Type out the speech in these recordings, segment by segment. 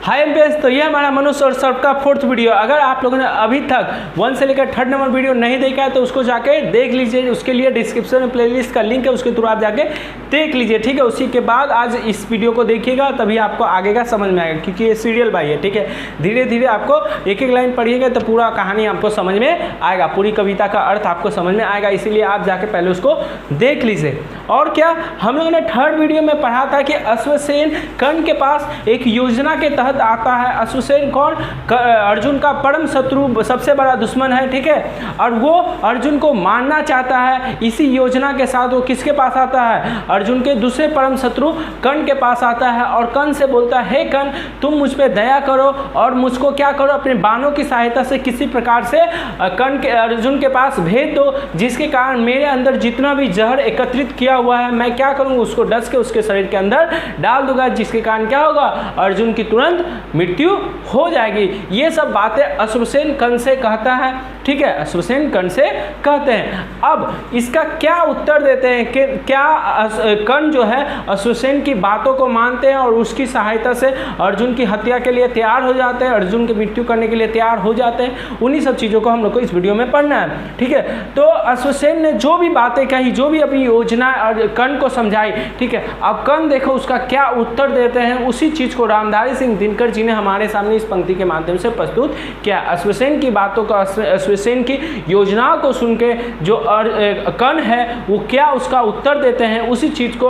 हाय MPS, तो ये हमारा मनुष्य और सर्प का 4th वीडियो। अगर आप लोगों ने अभी तक 1 से लेकर 3rd नंबर वीडियो नहीं देखा है तो उसको जाके देख लीजिए। उसके लिए डिस्क्रिप्शन में प्लेलिस्ट का लिंक है, उसके थ्रू आप जाके देख लीजिए, ठीक है। उसी के बाद आज इस वीडियो को देखिएगा, तभी आपको आगे का समझ में आएगा, क्योंकि ये सीरियल बाई है, ठीक है। धीरे धीरे आपको एक एक लाइन पढ़िएगा तो पूरा कहानी आपको समझ में आएगा, पूरी कविता का अर्थ आपको समझ में आएगा। इसीलिए आप जाके पहले उसको देख लीजिए। और क्या हम लोगों ने 3rd वीडियो में पढ़ा था कि अश्वसेन कर्ण के पास एक योजना के तहत आता है। अश्वसेन कौन? अर्जुन का परम शत्रु, सबसे बड़ा दुश्मन है, ठीक है। और वो अर्जुन को मारना चाहता है। इसी योजना के साथ वो किसके पास आता है? अर्जुन के दूसरे परम शत्रु कर्ण के पास आता है और कर्ण से बोलता है, हे कर्ण, तुम मुझ पे दया करो और मुझको क्या करो, अपने बाणों की सहायता से किसी प्रकार से कर्ण के अर्जुन के पास भेज दो, जिसके कारण मेरे अंदर जितना भी जहर एकत्रित किया हुआ है मैं क्या करूँगा, उसको डस के उसके शरीर के अंदर डाल दूंगा, जिसके कारण क्या होगा, अर्जुन की तुरंत मृत्यु हो जाएगी। ये सब बातें अश्वसेन कर्ण से कहता है, ठीक है। अश्वसेन कर्ण से कहते हैं। अब इसका क्या उत्तर देते हैं कि क्या कर्ण जो है अश्वसेन की बातों को मानते हैं और उसकी सहायता से अर्जुन की हत्या के लिए तैयार हो जाते हैं, अर्जुन की मृत्यु करने के लिए तैयार हो जाते हैं। उन्हीं सब चीज़ों को हम लोग को इस वीडियो में पढ़ना है, ठीक है। तो अश्वसेन ने जो भी बातें कही, जो भी अपनी योजना कर्ण को समझाई, ठीक है। अब कर्ण देखो उसका क्या उत्तर देते हैं, उसी चीज़ को रामधारी सिंह दिनकर जी ने हमारे सामने इस पंक्ति के माध्यम से प्रस्तुत किया। अश्वसेन की बातों को, अश्वसेन की योजनाओं को सुन के जो कर्ण है वो क्या उसका उत्तर देते हैं, उसी चीज़ को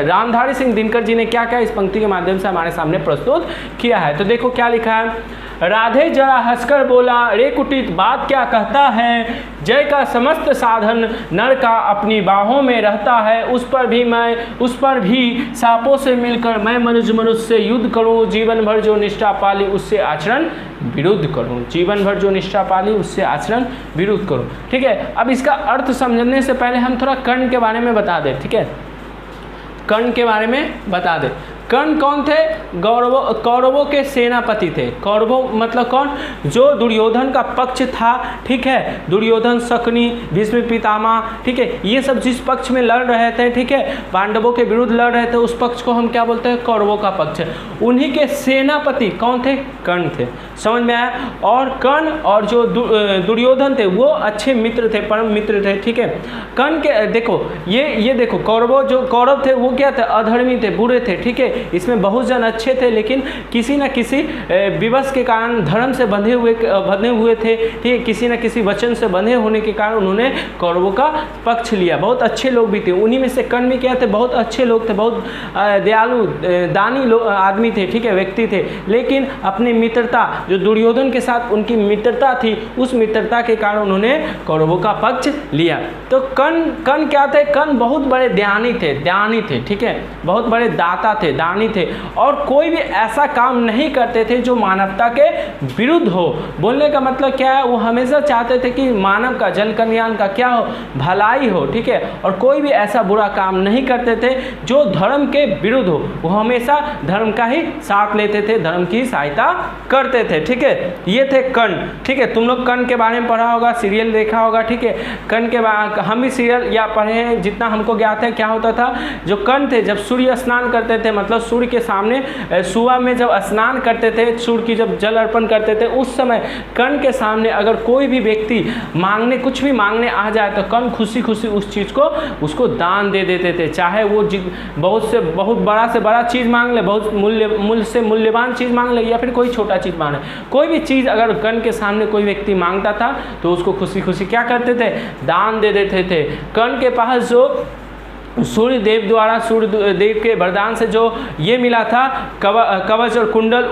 रामधारी सिंह दिनकर जी ने क्या क्या इस पंक्ति के माध्यम से हमारे सामने प्रस्तुत किया है। तो देखो क्या लिखा है। राधे जरा हंसकर बोला, रे कुटित बात क्या कहता है, जय का समस्त साधन नर का अपनी बाहों में रहता है, उस पर भी सांपों से मिलकर मैं मनुष्य से युद्ध करूं, जीवन भर जो निष्ठा पाली उससे आचरण विरुद्ध करूं, जीवन भर जो निष्ठा पाली उससे आचरण विरुद्ध करूं, ठीक है। अब इसका अर्थ समझने से पहले हम थोड़ा कर्ण के बारे में बता दें, ठीक है। कर्ण के बारे में बता दें। कर्ण कौन थे? कौरवों के सेनापति थे। कौरवों मतलब कौन? जो दुर्योधन का पक्ष था, ठीक है। दुर्योधन, शकुनी, भीष्म पितामह, ठीक है। ये सब जिस पक्ष में लड़ रहे थे, ठीक है, पांडवों के विरुद्ध लड़ रहे थे, उस पक्ष को हम क्या बोलते हैं? कौरवों का पक्ष। उन्हीं के सेनापति कौन थे? कर्ण थे। समझ में आया? और कर्ण और जो दुर्योधन थे वो अच्छे मित्र थे, परम मित्र थे, ठीक है। कर्ण के देखो ये देखो, कौरव थे वो क्या थे? अधर्मी थे, बुरे थे, ठीक है। इसमें बहुत जन अच्छे थे, लेकिन किसी न किसी विवश के कारण धर्म से बंधे हुए थे, ठीक है। किसी न किसी वचन से बंधे होने के कारण उन्होंने कौरवों का पक्ष लिया। बहुत अच्छे लोग भी थे, उन्हीं में से कर्ण भी क्या थे? बहुत अच्छे लोग थे, बहुत दयालु दानी आदमी थे, ठीक है, व्यक्ति थे। लेकिन अपनी मित्रता, जो दुर्योधन के साथ उनकी मित्रता थी, उस मित्रता के कारण उन्होंने कौरवों का पक्ष लिया। तो कर्ण क्या थे? कर्ण बहुत बड़े ज्ञानी थे, ठीक है। बहुत बड़े दाता थे, दानी थे, और कोई भी ऐसा काम नहीं करते थे जो मानवता के विरुद्ध हो। बोलने का मतलब क्या है? वो हमेशा चाहते थे कि मानव का, जन कल्याण का क्या हो? भलाई हो, ठीक है। और कोई भी ऐसा बुरा काम नहीं करते थे जो धर्म के विरुद्ध हो। वो हमेशा धर्म का ही साथ लेते थे, धर्म की सहायता करते थे, ठीक है। ये थे कर्ण, ठीक है। तुम लोग कर्ण के बारे में पढ़ा होगा, सीरियल देखा होगा, ठीक है। कर्ण के हम भी सीरियल या पढ़े हैं, जितना हमको ज्ञात है। क्या होता था? जो कर्ण थे जब सूर्य स्नान करते थे, मतलब सूर्य के सामने सुबह में जब स्नान करते थे, सूर्य की जब जल अर्पण करते थे, उस समय कर्ण के सामने अगर कोई भी व्यक्ति कुछ भी मांगने आ जाए तो कर्ण खुशी खुशी उस चीज़ को उसको दान दे देते थे। चाहे वो बहुत बड़ा से बड़ा चीज़ मांग ले, बहुत मूल्य से मूल्यवान चीज़ मांग ले, या फिर कोई छोटा चीज़ मांगे, कोई भी चीज़ अगर कर्ण के सामने कोई व्यक्ति मांगता था तो उसको खुशी खुशी क्या करते थे? दान दे देते थे। कर्ण के पास जो सूर्य देव के वरदान से जो ये मिला था कवच और कुंडल,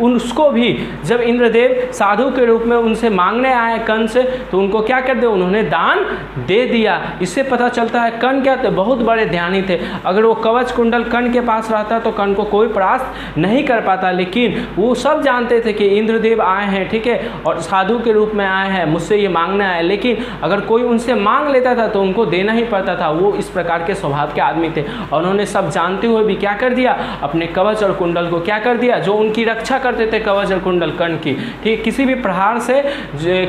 उसको भी जब इंद्रदेव साधु के रूप में उनसे मांगने आए कर्ण से, तो उनको क्या कर दिया? उन्होंने दान दे दिया। इससे पता चलता है कर्ण क्या थे? बहुत बड़े ध्यानी थे। अगर वो कवच कुंडल कर्ण के पास रहता तो कर्ण को कोई परास्त नहीं कर पाता, लेकिन वो सब जानते थे कि इंद्रदेव आए हैं, ठीक है, और साधु के रूप में आए हैं, मुझसे ये मांगने आए। लेकिन अगर कोई उनसे मांग लेता था तो उनको देना ही पड़ता था। वो इस प्रकार के स्वभाव के आदमी थे, और उन्होंने सब जानते हुए भी क्या कर दिया, अपने कवच और कुंडल को क्या कर दिया, जो उनकी रक्षा करते थे कवच और कुंडल कर्ण की, ठीक, किसी भी प्रहार से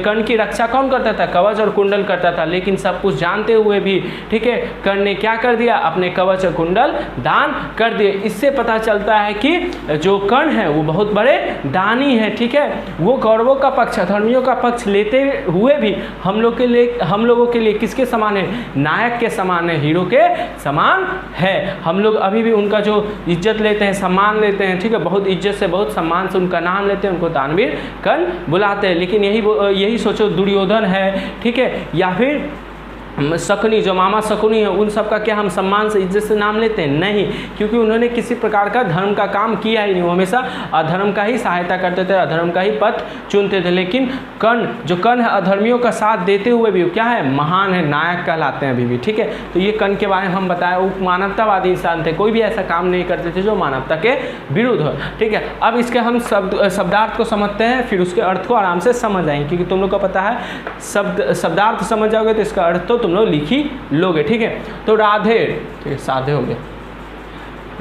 कर्ण की रक्षा कौन करता था, कवच और कुंडल करता था, लेकिन सब कुछ जानते हुए भी, ठीक है, कर्ण ने क्या कर दिया, अपने कवच और कुंडल दान कर दिए। इससे पता चलता है कि जो कर्ण है वो बहुत बड़े दानी है, ठीक है, वो कौरवों का पक्ष, अधर्मियों का पक्ष लेते हुए भी हम लोगों के लिए किसके समान है, नायक के समान है, हीरो के समान है। हम लोग अभी भी उनका जो इज्जत लेते हैं, सम्मान लेते हैं, ठीक है, बहुत इज्जत से बहुत सम्मान से उनका नाम लेते हैं, उनको दानवीर कर्ण बुलाते हैं। लेकिन यही सोचो दुर्योधन है, ठीक है, या फिर शकुनी, जो मामा शकुनी है, उन सब का क्या हम सम्मान से इज्जत से नाम लेते हैं? नहीं, क्योंकि उन्होंने किसी प्रकार का धर्म का काम किया ही नहीं, वो हमेशा अधर्म का ही सहायता करते थे, अधर्म का ही पथ चुनते थे। लेकिन जो कर्ण है, अधर्मियों का साथ देते हुए भी क्या है, महान है, नायक कहलाते हैं अभी भी, ठीक है। तो ये कर्ण के बारे में हम बताए, वो मानवतावादी इंसान थे, कोई भी ऐसा काम नहीं करते थे जो मानवता के विरुद्ध हो, ठीक है। अब इसके हम शब्दार्थ को समझते हैं, फिर उसके अर्थ को आराम से समझ आएंगे, क्योंकि तुम लोग को पता है शब्दार्थ समझ जाओगे तो इसका अर्थ तो तुम लोग लिख ही लोगे, ठीक है। तो राधे, ठीक है, साधे हो गए,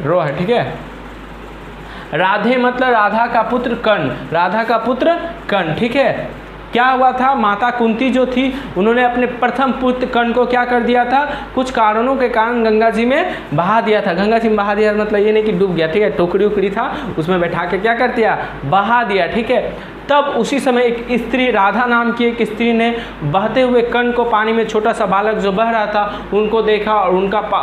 रो है, ठीक है। राधे मतलब राधा का पुत्र कर्ण, राधा का पुत्र कर्ण, ठीक है। क्या हुआ था, माता कुंती जो थी उन्होंने अपने प्रथम पुत्र कर्ण को क्या कर दिया था, कुछ कारणों के कारण गंगा जी में बहा दिया था। गंगा जी में बहा दिया मतलब ये नहीं कि डूब गया, ठीक है, टोकरी उकड़ी था उसमें बैठा के क्या कर दिया, बहा दिया, ठीक है। तब उसी समय एक स्त्री, राधा नाम की एक स्त्री ने बहते हुए कर्ण को पानी में, छोटा सा बालक जो बह रहा था, उनको देखा और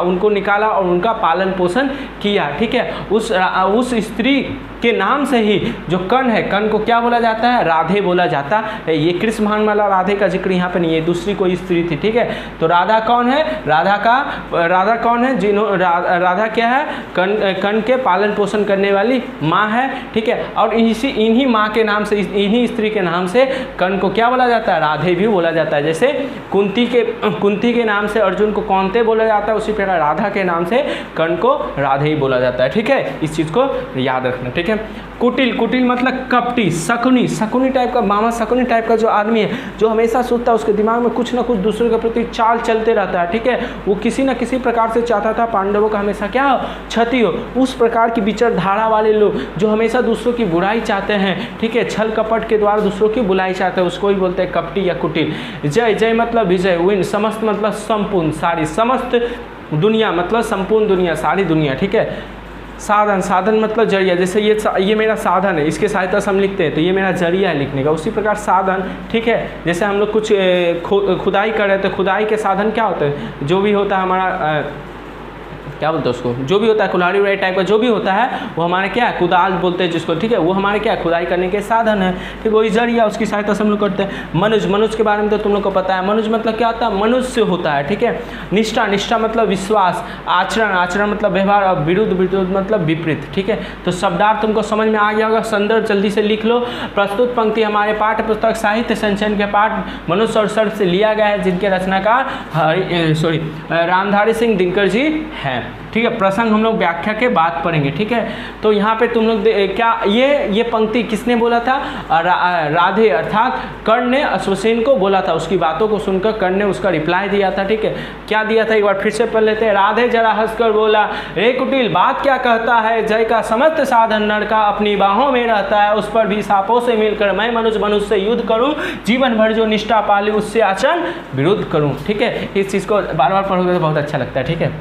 उनको निकाला और उनका पालन पोषण किया, ठीक है। उस स्त्री के नाम से ही जो कर्ण है, कर्ण को क्या बोला जाता है, राधे बोला जाता है। ये कृष्ण महान वाला राधे का जिक्र यहाँ पे नहीं है, दूसरी कोई स्त्री थी, ठीक है। तो राधा कौन है, राधा कौन है, राधा क्या है, कर्ण के पालन पोषण करने वाली माँ है, ठीक है। और इन्हीं माँ के नाम से, इन्हीं स्त्री के नाम से कर्ण को क्या बोला जाता है, राधे भी बोला जाता है। जैसे कुंती के नाम से अर्जुन को कौनते बोला जाता है, उसी प्रकार राधा के नाम से कर्ण को राधे ही बोला जाता है, ठीक है। इस चीज़ को याद रखना, ठीक है। कुटिल मतलब कपटी, शकुनी टाइप का, मामा शकुनी टाइप का जो आदमी है, जो हमेशा सोचता है, उसके दिमाग में कुछ ना कुछ दूसरे के प्रति चाल चलते रहता है, ठीक है। वो किसी न किसी प्रकार से चाहता था पांडवों का हमेशा क्या हो, क्षति हो। उस प्रकार की विचारधारा वाले लोग जो हमेशा दूसरों की बुराई चाहते हैं, ठीक है, छल कपट के द्वारा दूसरों की बुराई चाहते हैं, उसको ही बोलते हैं कपटी या कुटिल। जय मतलब विजय, विन, समस्त मतलब संपूर्ण, सारी, समस्त दुनिया मतलब संपूर्ण दुनिया, सारी दुनिया, ठीक है। साधन मतलब जरिया, जैसे ये मेरा साधन है, इसके सहायता से हम लिखते हैं, तो ये मेरा जरिया है लिखने का। उसी प्रकार साधन, ठीक है। जैसे हम लोग कुछ खुदाई कर रहे थे, खुदाई के साधन क्या होते हैं, जो भी होता है हमारा क्या बोलते हैं उसको, जो भी होता है कुल्हाड़ी उड़ाई टाइप का जो भी होता है, वो हमारे क्या है, कुदाल बोलते हैं जिसको, ठीक है। वो हमारे क्या है, खुदाई करने के साधन है, ठीक। वही जरिया, उसकी सहायता से हम लोग करते हैं। मनुज के बारे में तो तुम लोग को पता है, मनुज मतलब क्या होता है, मनुष्य होता है, ठीक है। निष्ठा मतलब विश्वास, आचरण मतलब व्यवहार, और विरुद्ध मतलब विपरीत, ठीक है। तो शब्दार्थ तुमको समझ में आ गया होगा। संदर्भ जल्दी से लिख लो। प्रस्तुत पंक्ति हमारे पाठ्य पुस्तक साहित्य संचयन के पाठ मनुष्य और सर्प से लिया गया है, जिनके रचनाकार रामधारी सिंह दिनकर जी हैं, ठीक है। प्रसंग हम लोग व्याख्या के बाद पढ़ेंगे, ठीक है। तो यहाँ पे तुम लोग क्या ये पंक्ति किसने बोला था, राधे अर्थात कर्ण ने अश्वसेन को बोला था। उसकी बातों को सुनकर कर्ण ने उसका रिप्लाई दिया था, ठीक है। क्या दिया था, एक बार फिर से पढ़ लेते हैं। राधे जरा हंसकर बोला, रे कुटिल बात क्या कहता है, जय का समस्त साधन नर का अपनी बाहों में रहता है, उस पर भी सांपों से मिलकर मैं मनुष्य से युद्ध करूं, जीवन भर जो निष्ठा पाली उससे आचरण विरुद्ध करूं, ठीक है। इस चीज़ को बार बार पढ़ोगे तो बहुत अच्छा लगता है, ठीक है।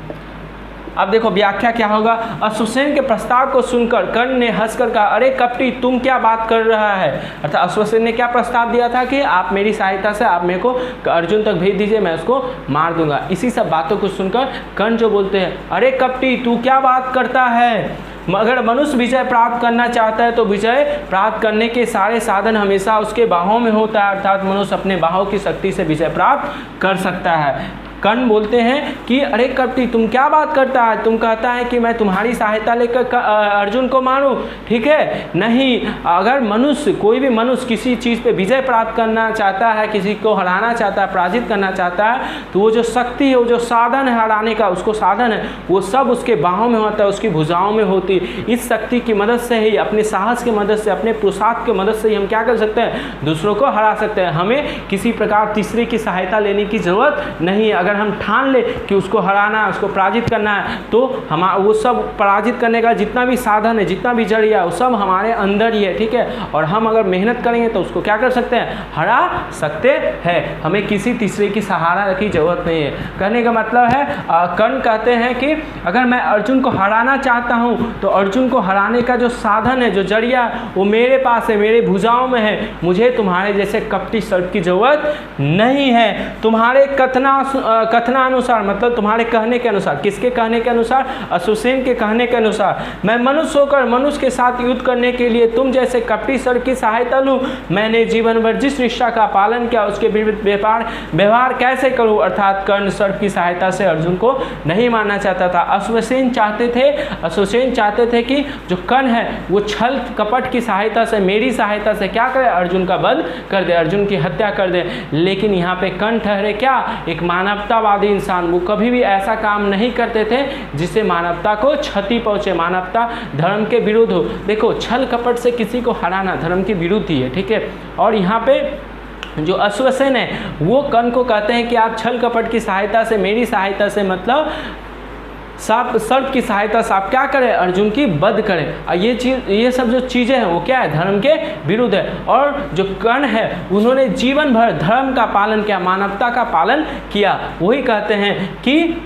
अब देखो व्याख्या क्या होगा। अश्वसेन के प्रस्ताव को सुनकर कर्ण ने हंसकर कहा, अरे कपटी तुम क्या बात कर रहा है। अर्थात अश्वसेन ने क्या प्रस्ताव दिया था कि आप मेरी सहायता से आप मेरे को अर्जुन तक भेज दीजिए, मैं उसको मार दूंगा। इसी सब बातों को सुनकर कर्ण जो बोलते हैं, अरे कपटी तू क्या बात करता है, अगर मनुष्य विजय प्राप्त करना चाहता है तो विजय प्राप्त करने के सारे साधन हमेशा उसके बाहों में होता है, अर्थात मनुष्य अपने बाहों की शक्ति से विजय प्राप्त कर सकता है। कर्ण बोलते हैं कि अरे कपटी तुम क्या बात करता है, तुम कहता है कि मैं तुम्हारी सहायता लेकर अर्जुन को मारूं, ठीक है। नहीं, अगर मनुष्य, कोई भी मनुष्य किसी चीज़ पे विजय प्राप्त करना चाहता है, किसी को हराना चाहता है, पराजित करना चाहता है, तो वो जो शक्ति है, वो जो साधन है हराने का, उसको साधन है, वो सब उसके बाहों में होता है, उसकी भुजाओं में होती। इस शक्ति की मदद से ही, अपने साहस की मदद से, अपने पुरुषार्थ की मदद से ही हम क्या कर सकते हैं, दूसरों को हरा सकते हैं। हमें किसी प्रकार तीसरे की सहायता लेने की जरूरत नहीं है। अगर अगर हम ठान ले कि उसको हराना है, उसको पराजित करना है, तो हम वो सब पराजित करने का जितना भी साधन है, जितना भी जरिया है, वो सब हमारे अंदर ही है, ठीक है। और हम अगर मेहनत करेंगे तो उसको क्या कर सकते हैं, हरा सकते हैं। हमें किसी तीसरे की सहारा की जरूरत नहीं है। कहने का मतलब है कर्ण कहते हैं कि अगर मैं अर्जुन को हराना चाहता हूँ तो अर्जुन को हराने का जो साधन है, जो जरिया है, वो मेरे पास है, मेरे भुजाओं में है। मुझे तुम्हारे जैसे कपटी सर्प की जरूरत नहीं है। तुम्हारे कथनानुसार, मतलब तुम्हारे कहने के अनुसार, किसके कहने के अनुसार, अश्वसेन के कहने के अनुसार, मैं मनुष्य होकर मनुष्य के साथ युद्ध करने के लिए तुम जैसे कपटी सर्प की सहायता लूँ। मैंने जीवन भर जिस निष्ठा का पालन किया उसके विरुद्ध व्यवहार कैसे करूँ। अर्थात कर्ण सर्प की सहायता से अर्जुन को नहीं मारना चाहता था। अश्वसेन चाहते थे कि जो कर्ण है वो छल कपट की सहायता से, मेरी सहायता से क्या करे, अर्जुन का वध कर दे, अर्जुन की हत्या कर दे। लेकिन यहाँ पे कर्ण ठहरे क्या, एक मानवतावादी इंसान। वो कभी भी ऐसा काम नहीं करते थे जिससे मानवता को क्षति पहुँचे, मानवता धर्म के विरुद्ध हो। देखो, छल कपट से किसी को हराना धर्म के विरुद्ध ही है, ठीक है। और यहाँ पे जो अश्वसेन है वो कर्ण को कहते हैं कि आप छल कपट की सहायता से, मेरी सहायता से, मतलब सर्प की सहायता से आप क्या करें, अर्जुन की वध करें। और ये सब जो चीज़ें हैं वो क्या है, धर्म के विरुद्ध है। और जो कर्ण है उन्होंने जीवन भर धर्म का पालन किया, मानवता का पालन किया। वही कहते हैं कि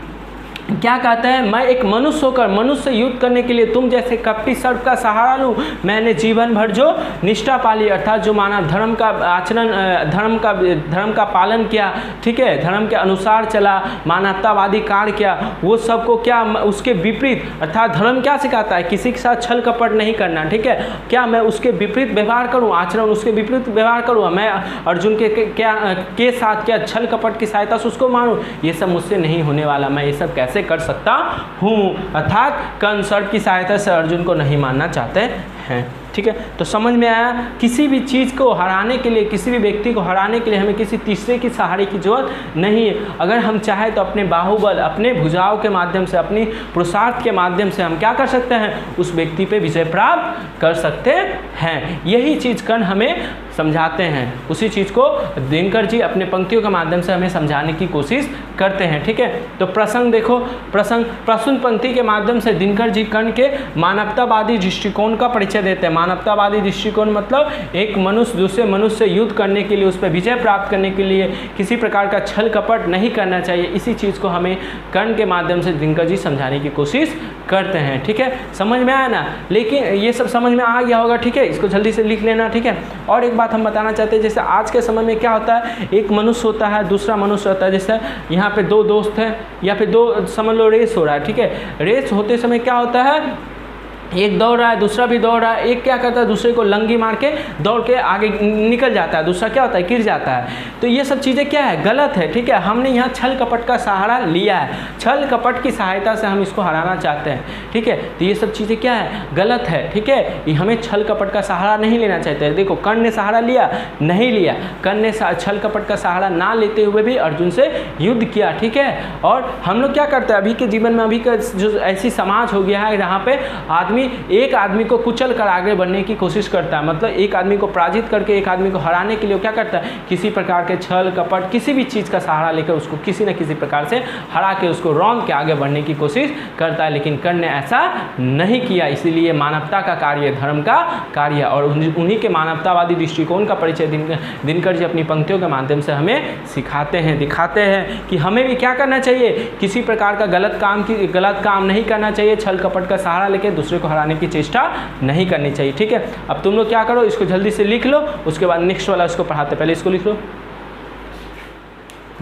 क्या कहते हैं, मैं एक मनुष्य होकर मनुष्य से युद्ध करने के लिए तुम जैसे कपटी सर्प का सहारा लूँ। मैंने जीवन भर जो निष्ठा पाली, अर्थात जो माना धर्म का आचरण, धर्म का पालन किया, ठीक है, धर्म के अनुसार चला, मानवतावादी कार्य किया, वो सबको क्या, उसके विपरीत, अर्थात धर्म क्या सिखाता है, किसी के साथ छल कपट नहीं करना, ठीक है। क्या मैं उसके विपरीत व्यवहार करूँ, आचरण उसके विपरीत व्यवहार करूँ, मैं अर्जुन के साथ क्या छल कपट की सहायता से उसको मारूँ, ये सब मुझसे नहीं होने वाला। मैं ये सब कैसे कर सकता हूँ। अर्थात कर्ण सर्प की सहायता से अर्जुन को नहीं मानना चाहते हैं, ठीक है। तो समझ में आया, किसी भी चीज़ को हराने के लिए, किसी भी व्यक्ति को हराने के लिए हमें किसी तीसरे की सहारे की जरूरत नहीं है। अगर हम चाहें तो अपने बाहुबल, अपने भुजाओं के माध्यम से, अपनी पुरुषार्थ के माध्यम से हम क्या कर सकते हैं, उस व्यक्ति पे विजय प्राप्त कर सकते हैं। यही चीज़ कर्ण हमें समझाते हैं। उसी चीज़ को दिनकर जी अपने पंक्तियों के माध्यम से हमें समझाने की कोशिश करते हैं, ठीक है। तो प्रसंग देखो, प्रसून पंक्ति के माध्यम से दिनकर जी कर्ण के मानवतावादी दृष्टिकोण का परिचय देते हैं। मानवतावादी दृष्टिकोण मतलब एक मनुष्य दूसरे मनुष्य से युद्ध करने के लिए, उस पर विजय प्राप्त करने के लिए किसी प्रकार का छल कपट नहीं करना चाहिए। इसी चीज़ को हमें कर्ण के माध्यम से दिनकर जी समझाने की कोशिश करते हैं, ठीक है। समझ में आया ना, लेकिन ये सब समझ में आ गया होगा, ठीक है। इसको जल्दी से लिख लेना, ठीक है। और एक बात हम बताना चाहते हैं, जैसे आज के समय में क्या होता है, एक मनुष्य होता है, दूसरा मनुष्य होता है। जैसे यहाँ पे दो दोस्त हैं या फिर दो, समझ लो रेस हो रहा है, ठीक है। रेस होते समय क्या होता है, एक दौड़ रहा है, दूसरा भी दौड़ रहा है। एक क्या करता है, दूसरे को लंगी मार के दौड़ के आगे निकल जाता है, दूसरा क्या होता है, गिर जाता है। तो ये सब चीज़ें क्या है, गलत है, ठीक है। हमने यहाँ छल कपट का सहारा लिया है, छल कपट की सहायता से हम इसको हराना चाहते हैं, ठीक है। तो ये सब चीज़ें क्या है, गलत है, ठीक है। ये हमें छल कपट का सहारा नहीं लेना चाहते। देखो, कर्ण ने सहारा लिया, नहीं लिया। कर्ण ने छल कपट का सहारा ना लेते हुए भी अर्जुन से युद्ध किया, ठीक है। और हम लोग क्या करते हैं अभी के जीवन में, अभी का जो ऐसी समाज हो गया है जहाँ पे एक आदमी को कुचल कर आगे बढ़ने की कोशिश करता है, मतलब एक आदमी को पराजित करके एक आदमी को हराने के लिए क्या करता है, किसी प्रकार के छल कपट, किसी भी चीज़ का सहारा लेकर उसको किसी न किसी प्रकार से हरा के उसको रौंद के आगे बढ़ने की कोशिश करता है। लेकिन कर्ण ने ऐसा नहीं किया, इसीलिए मानवता का कार्य, धर्म का कार्य, और उन्हीं के मानवतावादी दृष्टिकोण का परिचय दिनकर जी अपनी पंक्तियों के माध्यम से हमें सिखाते हैं, दिखाते हैं कि हमें भी क्या करना चाहिए, किसी प्रकार का गलत काम नहीं करना चाहिए, छल कपट का सहारा लेकर दूसरे को हराने की चेष्टा नहीं करनी चाहिए, ठीक है। अब तुम लोग क्या करो, इसको जल्दी से लिख लो, उसके बाद नेक्स्ट वाला इसको पढ़ाते, पहले इसको लिख लो।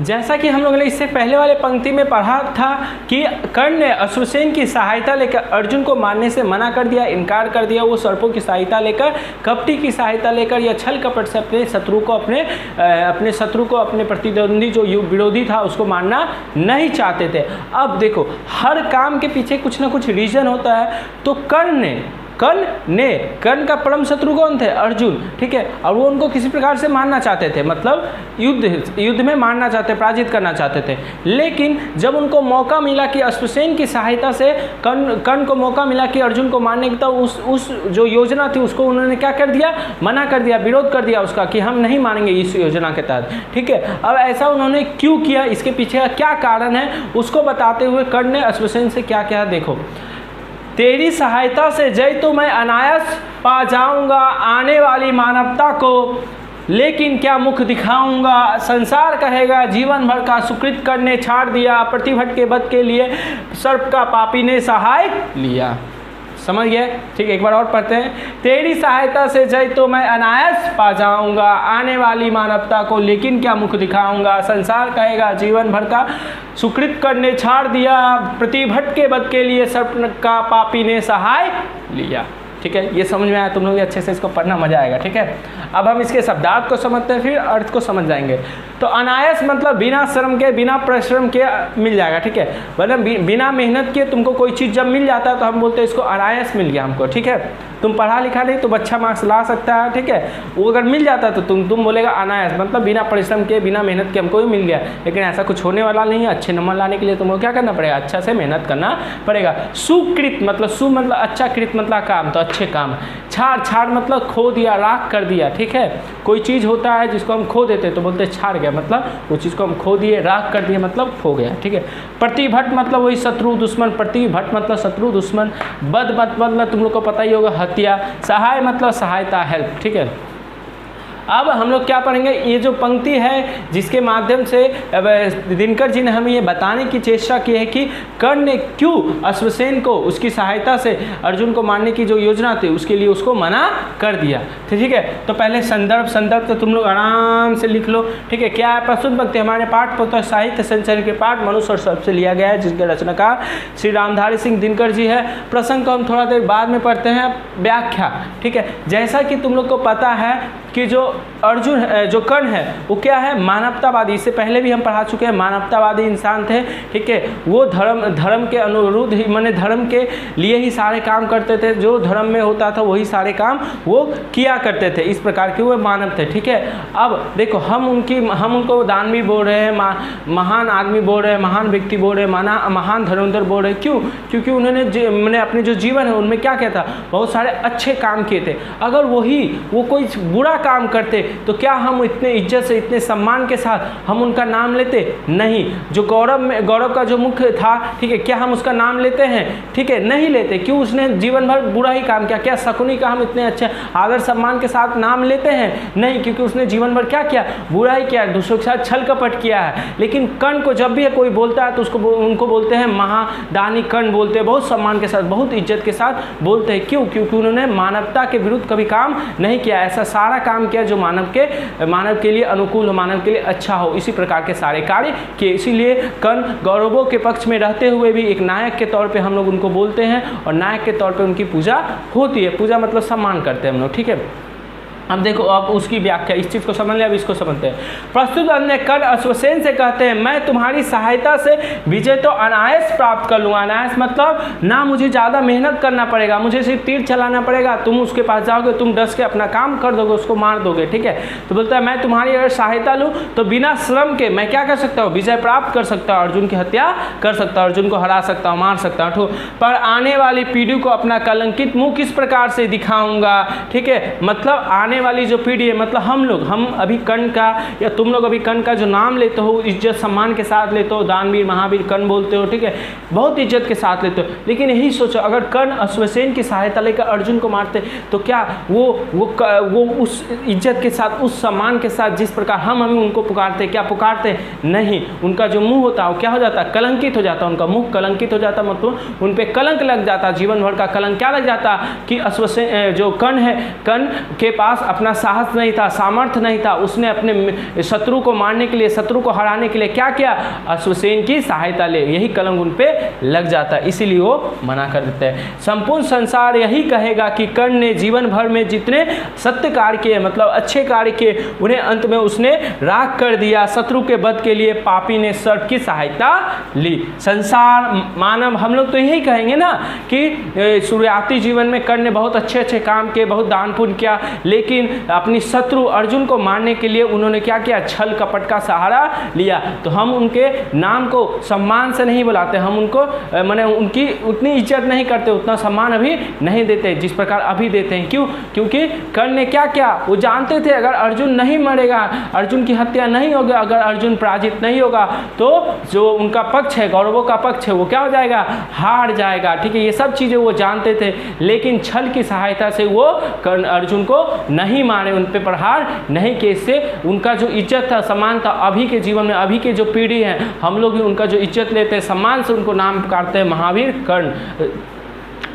जैसा कि हम लोगों ने इससे पहले वाले पंक्ति में पढ़ा था कि कर्ण ने अश्वसेन की सहायता लेकर अर्जुन को मारने से मना कर दिया, इनकार कर दिया। वो सर्पों की सहायता लेकर, कपटी की सहायता लेकर या छल कपट से अपने शत्रु को, अपने प्रतिद्वंदी जो विरोधी था उसको मारना नहीं चाहते थे। अब देखो, हर काम के पीछे कुछ ना कुछ रीज़न होता है। तो कर्ण ने कर्ण का परम शत्रु कौन थे? अर्जुन, ठीक है। और वो उनको किसी प्रकार से मारना चाहते थे, मतलब युद्ध में मारना चाहते, पराजित करना चाहते थे। लेकिन जब उनको मौका मिला कि अश्वसेन की सहायता से कर्ण को मौका मिला कि अर्जुन को मारने की, तो उस जो योजना थी उसको उन्होंने क्या कर दिया? मना कर दिया, विरोध कर दिया उसका, कि हम नहीं मानेंगे इस योजना के तहत, ठीक है। अब ऐसा उन्होंने क्यों किया, इसके पीछे का क्या कारण है, उसको बताते हुए कर्ण ने अश्वसेन से क्या कहा, देखो। तेरी सहायता से जय तो मैं अनायास पा जाऊंगा आने वाली मानवता को, लेकिन क्या मुख दिखाऊंगा? संसार कहेगा जीवन भर का सुकृत करने छाड़ दिया, प्रतिभट के वध के लिए सर्प का पापी ने सहाय लिया। समझ गए? ठीक, एक बार और पढ़ते हैं। तेरी सहायता से जय तो मैं अनायास पा जाऊंगा आने वाली मानवता को, लेकिन क्या मुख दिखाऊंगा? संसार कहेगा जीवन भर का सुकृत करने छाड़ दिया, प्रतिभट के वध के लिए सर्प का पापी ने सहाय लिया। ठीक है, ये समझ में आया तुम लोग? अच्छे से इसको पढ़ना, मजा आएगा। ठीक है, अब हम इसके शब्दार्थ को समझते हैं, फिर अर्थ को समझ जाएंगे। तो अनायास मतलब बिना श्रम के, बिना परिश्रम के मिल जाएगा। ठीक है, मतलब बिना मेहनत के तुमको कोई चीज़ जब मिल जाता है तो हम बोलते हैं इसको अनायास मिल गया हमको। ठीक है, तुम पढ़ा लिखा नहीं तुम अच्छा मार्क्स ला सकता है। ठीक है, वो अगर मिल जाता तो तुम बोलेगा अनायास, मतलब बिना परिश्रम के, बिना मेहनत के हमको ही मिल गया। लेकिन ऐसा कुछ होने वाला नहीं है। अच्छे नंबर लाने के लिए तुमको क्या करना पड़ेगा? अच्छा से मेहनत करना पड़ेगा। सुकृत मतलब सु मतलब अच्छा, कृत मतलब काम, तो अच्छे काम। छाड़ मतलब खो दिया, राख कर दिया। ठीक है, कोई चीज़ होता है जिसको हम खो देते तो बोलते छाड़ गया, मतलब वो चीज़ को हम खो दिए, राख कर दिए मतलब खो गया। ठीक है, प्रतिभट मतलब वही शत्रु दुश्मन, प्रतिभट मतलब शत्रु दुश्मन। बद मतलब तुम लोग को पता ही होगा हत्या। सहाय मतलब सहायता, हेल्प। ठीक है, अब हम लोग क्या पढ़ेंगे? ये जो पंक्ति है जिसके माध्यम से दिनकर जी ने हमें ये बताने की चेष्टा की है कि कर्ण ने क्यों अश्वसेन को उसकी सहायता से अर्जुन को मारने की जो योजना थी उसके लिए उसको मना कर दिया। ठीक है, तो पहले संदर्भ तो तुम लोग आराम से लिख लो। ठीक है, क्या है? प्रस्तुत पंक्ति हमारे पाठ पुस्तक साहित्य संचरण के पाठ मनुष्य और सर्प से लिया गया है, जिसके रचनाकार श्री रामधारी सिंह दिनकर जी है। प्रसंग को हम थोड़ा देर बाद में पढ़ते हैं। व्याख्या, ठीक है, जैसा कि तुम लोग को पता है कि जो अर्जुन जो कर्ण है वो क्या है? मानवतावादी। इससे पहले भी हम पढ़ा चुके हैं, मानवतावादी इंसान थे। ठीक है, वो धर्म के अनुरूध ही, माने धर्म के लिए ही सारे काम करते थे। जो धर्म में होता था वही सारे काम वो किया करते थे। इस प्रकार के वो मानव थे। ठीक है, अब देखो हम उनको दानवी बोल रहे हैं, महान आदमी बोल रहे हैं, महान व्यक्ति बोल रहे हैं, महान धर्मेंद्र बोल रहे हैं। क्यों? क्योंकि उन्होंने अपने जो जीवन है उनमें क्या किया था? बहुत सारे अच्छे काम किए थे। अगर वो कोई बुरा काम करते तो क्या हम इतने इज्जत से, इतने सम्मान के साथ हम उनका नाम लेते? नहीं। जो गौरव का जो मुख्य था, ठीक है, क्या हम उसका नाम लेते हैं? ठीक है, नहीं लेते। क्यों? उसने जीवन भर बुरा ही काम किया। क्या शकुनी का हम इतने अच्छे आदर सम्मान के साथ नाम लेते हैं? नहीं, क्योंकि उसने जीवन भर क्या किया? बुरा ही किया, दूसरों के साथ छल कपट किया है। लेकिन कर्ण को जब भी कोई बोलता है तो उनको बोलते हैं महादानी कर्ण बोलते हैं, बहुत सम्मान के साथ, बहुत इज्जत के साथ बोलते हैं। क्यों? क्योंकि उन्होंने मानवता के विरुद्ध कभी काम नहीं किया। ऐसा सारा काम किया जो मानव के लिए अनुकूल हो, मानव के लिए अच्छा हो। इसी प्रकार के सारे कार्य किए। इसीलिए कर्ण गौरवों के पक्ष में रहते हुए भी एक नायक के तौर पे हम लोग उनको बोलते हैं, और नायक के तौर पे उनकी पूजा होती है। पूजा मतलब सम्मान करते हैं हम लोग। ठीक है, अब देखो, अब उसकी व्याख्या, इस चीज़ को समझ लिया, अब इसको समझते हैं। प्रस्तुत अन्य कर्ण अश्वसेन से कहते हैं, मैं तुम्हारी सहायता से विजय तो अनायास प्राप्त कर लूँगा। अनायास मतलब ना मुझे ज़्यादा मेहनत करना पड़ेगा, मुझे सिर्फ तीर चलाना पड़ेगा, तुम उसके पास जाओगे, तुम डस के अपना काम कर दोगे, उसको मार दोगे। ठीक है, तो बोलता है मैं तुम्हारी अगर सहायता लूँ तो बिना श्रम के मैं क्या कर सकता हूँ? विजय प्राप्त कर सकता हूँ, अर्जुन की हत्या कर सकता हूँ, अर्जुन को हरा सकता हूँ, मार सकता हूँ। पर आने वाली पीढ़ी को अपना कलंकित मुँह किस प्रकार से दिखाऊँगा? ठीक है, मतलब आने वाली जो पीढ़ी है, मतलब हम अभी कर्ण का, या तुम लोग अभी कर्ण का जो नाम लेते हो, इज्जत सम्मान के साथ लेते हो, दानवीर महावीर कर्ण बोलते हो। ठीक है, बहुत इज्जत के साथ लेते हो। लेकिन यही सोचो, अगर कर्ण अश्वसेन की सहायता लेकर अर्जुन को मारते तो क्या वो उस इज्जत के साथ, उस सम्मान के साथ जिस प्रकार हम उनको पुकारते, क्या पुकारते? नहीं। उनका जो मुंह होता है वो क्या हो जाता? कलंकित हो जाता। उनका मुंह कलंकित हो जाता, मतलब उन पर कलंक लग जाता, जीवन भर का कलंक क्या लग जाता कि अश्वसेन जो कर्ण है, कर्ण के पास अपना साहस नहीं था, सामर्थ्य नहीं था, उसने अपने शत्रु को मारने के लिए, शत्रु को हराने के लिए क्या किया, अश्वसेन की सहायता ले। यही कलंक उन पे लग जाता है, इसीलिए वो मना कर देते हैं। संपूर्ण संसार यही कहेगा कि कर्ण ने जीवन भर में जितने सत्य कार्य किए, मतलब अच्छे कार्य किए, उन्हें अंत में उसने राख कर दिया। शत्रु के वध के लिए पापी ने सर्प की सहायता ली। संसार मानव हम लोग तो यही कहेंगे ना कि शुरुआती जीवन में कर्ण ने बहुत अच्छे अच्छे काम किए, बहुत दान पुण्य किया, लेकिन अपनी शत्रु अर्जुन को मारने के लिए उन्होंने क्या किया, छल कपट का सहारा लिया। तो हम उनके नाम को सम्मान से नहीं बुलाते, हम उनको माने उनकी उतनी इज्जत नहीं करते, उतना सम्मान अभी नहीं देते जिस प्रकार अभी देते हैं। क्यों? क्योंकि कर्ण ने क्या किया, वो जानते थे अगर अर्जुन नहीं मरेगा, अर्जुन की हत्या नहीं होगी, अगर अर्जुन पराजित नहीं होगा तो जो उनका पक्ष है, कौरवों का पक्ष है, वो क्या हो जाएगा, हार जाएगा। ठीक है, ये सब चीज़ें वो जानते थे, लेकिन छल की सहायता से वो कर्ण अर्जुन को नहीं मारे, उन पर प्रहार नहीं किए। इससे उनका जो इज्जत था, सम्मान था, अभी के जीवन में, अभी के जो पीढ़ी है, हम लोग भी उनका जो इज्जत लेते हैं, सम्मान से उनको नाम पुकारते हैं महावीर कर्ण,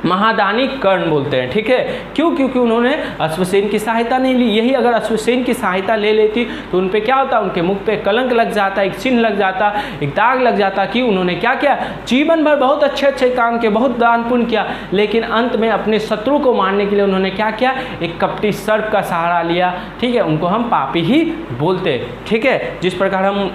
महादानी कर्ण बोलते हैं। ठीक है, क्यों? क्योंकि उन्होंने अश्वसेन की सहायता नहीं ली। यही अगर अश्वसेन की सहायता ले लेती तो उन पे क्या होता, उनके मुख पे कलंक लग जाता, एक चिन्ह लग जाता, एक दाग लग जाता कि उन्होंने क्या किया, जीवन भर बहुत अच्छे अच्छे काम किए, बहुत दान पुण्य किया, लेकिन अंत में अपने शत्रु को मारने के लिए उन्होंने क्या किया, एक कपटी सर्प का सहारा लिया। ठीक है, उनको हम पापी ही बोलते। ठीक है, जिस प्रकार हम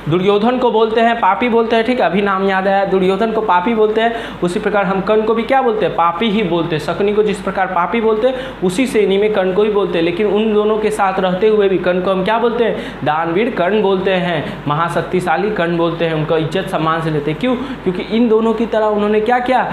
दुर्योधन को बोलते हैं पापी बोलते हैं। ठीक है, अभी नाम याद आया, दुर्योधन को पापी बोलते हैं, उसी प्रकार हम कर्ण को भी क्या बोलते हैं, पापी ही बोलते हैं। शकुनी को जिस प्रकार पापी बोलते हैं, उसी श्रेणी में कर्ण को भी बोलते हैं। लेकिन उन दोनों के साथ रहते हुए भी कर्ण को हम क्या बोलते हैं, दानवीर कर्ण बोलते हैं, महाशक्तिशाली कर्ण बोलते हैं, उनका इज्जत सम्मान से लेते हैं। क्यों? क्योंकि इन दोनों की तरह उन्होंने क्या किया,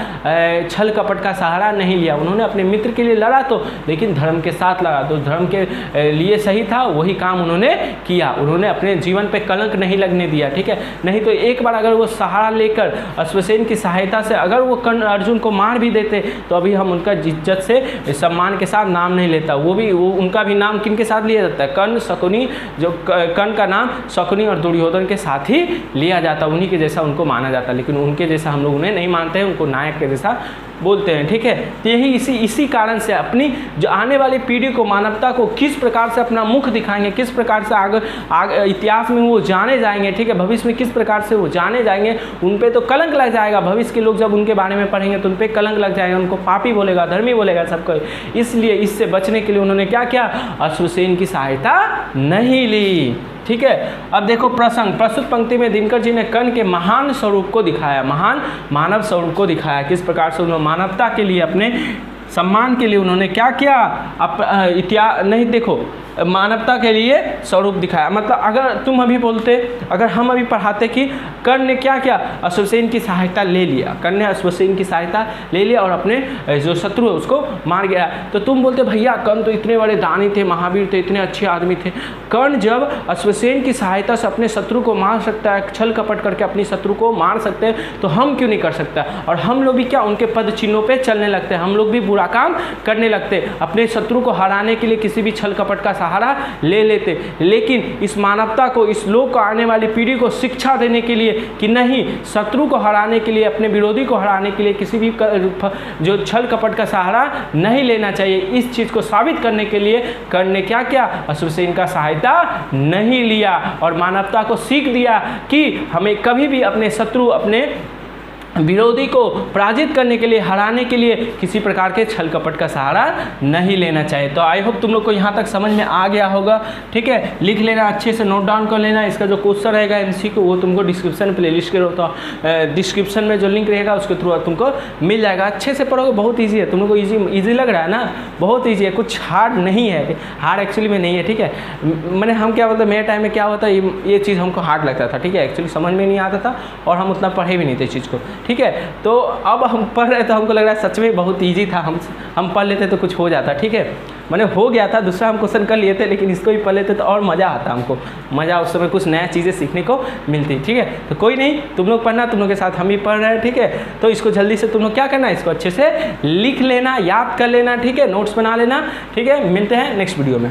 छल कपट का सहारा नहीं लिया। उन्होंने अपने मित्र के लिए लड़ा तो, लेकिन धर्म के साथ लड़ा, तो धर्म के लिए सही था वही काम उन्होंने किया। उन्होंने अपने जीवन पे कलंक नहीं लगने दिया। ठीक है, नहीं तो एक बार अगर वो सहारा लेकर अश्वसेन की सहायता से अगर वो कर्ण अर्जुन को मार भी देते तो अभी हम उनका इज्जत से सम्मान के साथ नाम नहीं लेता। वो उनका भी नाम किन के साथ लिया जाता है, कर्ण, शकुनी, जो कर्ण का नाम शकुनी और दुर्योधन के साथ ही लिया जाता, उन्हीं के जैसा उनको माना जाता। लेकिन उनके जैसा हम लोग उन्हें नहीं मानते हैं, उनको नायक के जैसा बोलते हैं। ठीक है, तो यही इसी कारण से अपनी जो आने वाली पीढ़ी को, मानवता को किस प्रकार से अपना मुख दिखाएंगे, किस प्रकार से आगे इतिहास में वो जाने जाएंगे। ठीक है, भविष्य में किस प्रकार से वो जाने जाएंगे, उन पे तो कलंक लग जाएगा। भविष्य के लोग जब उनके बारे में पढ़ेंगे तो उन पे कलंक लग जाएगा, उनको पापी बोलेगा, धर्मी बोलेगा सबको। इसलिए इससे बचने के लिए उन्होंने क्या किया, अश्वसेन की सहायता नहीं ली। ठीक है, अब देखो प्रसंग, प्रस्तुत पंक्ति में दिनकर जी ने कर्ण के महान स्वरूप को दिखाया, महान मानव स्वरूप को दिखाया। किस प्रकार से उन्होंने मानवता के लिए, अपने सम्मान के लिए उन्होंने क्या किया, इतिहास नहीं, देखो मानवता के लिए स्वरूप दिखाया। मतलब अगर तुम अभी बोलते, अगर हम अभी पढ़ाते कि कर्ण ने क्या किया, अश्वसेन की सहायता ले लिया, कर्ण ने अश्वसेन की सहायता ले लिया और अपने जो शत्रु है उसको मार गया, तो तुम बोलते भैया कर्ण तो इतने बड़े दानी थे, महावीर थे, इतने अच्छे आदमी थे। कर्ण जब अश्वसेन की सहायता से अपने शत्रु को मार सकता है, छल कपट करके अपनी शत्रु को मार सकते हैं, तो हम क्यों नहीं कर सकता। और हम लोग भी क्या उनके पद चिन्हों पर चलने लगते हैं, हम लोग भी बुरा काम करने लगते, अपने शत्रु को हराने के लिए किसी भी छल कपट का सहारा ले लेते। लेकिन इस मानवता को, इस लोक को, आने वाली पीढ़ी को शिक्षा देने के लिए कि नहीं, शत्रु को हराने के लिए, अपने विरोधी को हराने के लिए किसी भी जो छल कपट का सहारा नहीं लेना चाहिए, इस चीज़ को साबित करने के लिए कर्ण ने क्या किया, अश्वसेन का सहायता नहीं लिया और मानवता को सीख दिया कि हमें कभी भी अपने शत्रु, अपने विरोधी को पराजित करने के लिए, हराने के लिए किसी प्रकार के छल कपट का सहारा नहीं लेना चाहिए। तो आई होप तुम लोग को यहाँ तक समझ में आ गया होगा। ठीक है, लिख लेना, अच्छे से नोट डाउन कर लेना। इसका जो क्वेश्चन रहेगा एमसीक्यू वो तुमको डिस्क्रिप्शन प्लेलिस्ट के तो डिस्क्रिप्शन में जो लिंक रहेगा उसके थ्रू तुमको मिल जाएगा। अच्छे से पढ़ोगे, बहुत ईजी है। तुम लोग को ईजी लग रहा है ना, बहुत ईजी है, कुछ हार्ड नहीं है, हार्ड एक्चुअली में नहीं है। ठीक है, मैंने हम क्या बोलते, मेरे टाइम में क्या होता, ये चीज़ हमको हार्ड लगता था। ठीक है, एक्चुअली समझ में नहीं आता था और हम उतना पढ़े भी नहीं थे चीज़ को। ठीक है, तो अब हम पढ़ रहे तो हमको लग रहा है सच में बहुत इजी था, हम पढ़ लेते तो कुछ हो जाता। ठीक है, मैंने हो गया था, दूसरा हम क्वेश्चन कर लिए थे, लेकिन इसको भी पढ़ लेते तो और मज़ा आता, हमको मज़ा, उस समय कुछ नया चीज़ें सीखने को मिलती। ठीक है, तो कोई नहीं, तुम लोग पढ़ना, तुम लोग के साथ हम भी पढ़ रहे हैं। ठीक है, तो इसको जल्दी से तुम लोग क्या करना है, इसको अच्छे से लिख लेना, याद कर लेना। ठीक है, नोट्स बना लेना। ठीक है, मिलते हैं नेक्स्ट वीडियो में।